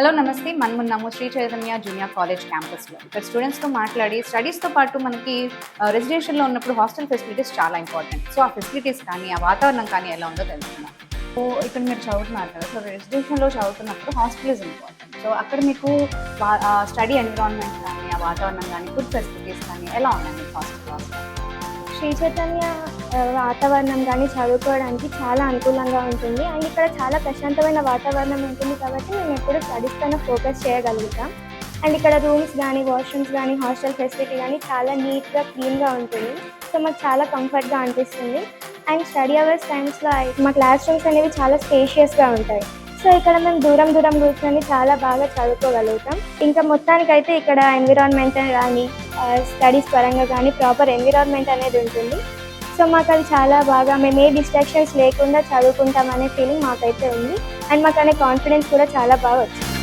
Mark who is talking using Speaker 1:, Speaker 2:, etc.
Speaker 1: Hello నమస్తే. మనమున్నాము Shri Chaitanya junior college క్యాంపస్లో. ఇక్కడ స్టూడెంట్స్తో మాట్లాడి స్టడీస్తో పాటు మనకి రెసిడెన్షియల్లో ఉన్నప్పుడు హాస్టల్ ఫెసిలిటీస్ చాలా ఇంపార్టెంట్. సో ఆ ఫెసిలిటీస్ కానీ ఆ వాతావరణం కానీ ఎలా ఉందో తెలుసుకుందాం. సో ఇక్కడ మీరు చదువుతున్నారు కదా, సో రెసిడెన్షియల్లో చదువుతున్నప్పుడు హాస్టల్ ఇస్ ఇంపార్టెంట్. సో అక్కడ మీకు స్టడీ ఎన్విరాన్మెంట్ కానీ ఆ వాతావరణం కానీ ఫుడ్ ఫెసిలిటీస్ కానీ ఎలా ఉన్నాయి మీకు హాస్టల్లో?
Speaker 2: శ్రీ చైతన్య వాతావరణం కానీ చదువుకోవడానికి చాలా అనుకూలంగా ఉంటుంది. అండ్ ఇక్కడ చాలా ప్రశాంతమైన వాతావరణం ఉంటుంది కాబట్టి మేము ఎప్పుడు స్టడీస్ పైన ఫోకస్ చేయగలుగుతాం. అండ్ ఇక్కడ రూమ్స్ కానీ, వాష్రూమ్స్ కానీ, హాస్టల్ ఫెసిలిటీ కానీ చాలా నీట్గా, క్లీన్గా ఉంటుంది. సో మాకు చాలా కంఫర్ట్గా అనిపిస్తుంది. అండ్ స్టడీ అవర్స్ టైమ్స్లో మా క్లాస్ రూమ్స్ అనేవి చాలా స్పేషియస్గా ఉంటాయి. సో ఇక్కడ మేము దూరం కూర్చొని చాలా బాగా చదువుకోగలుగుతాం. ఇంకా మొత్తానికైతే ఇక్కడ ఎన్విరాన్మెంట్ కానీ, స్టడీస్ పరంగా కానీ ప్రాపర్ ఎన్విరాన్మెంట్ అనేది ఉంటుంది. సో మాకు అది చాలా బాగా, మేము ఏ డిస్ట్రాక్షన్స్ లేకుండా చదువుకుంటాం అనే ఫీలింగ్ మాకైతే ఉంది. అండ్ మాకు అనే కాన్ఫిడెన్స్ కూడా చాలా బాగా వచ్చింది.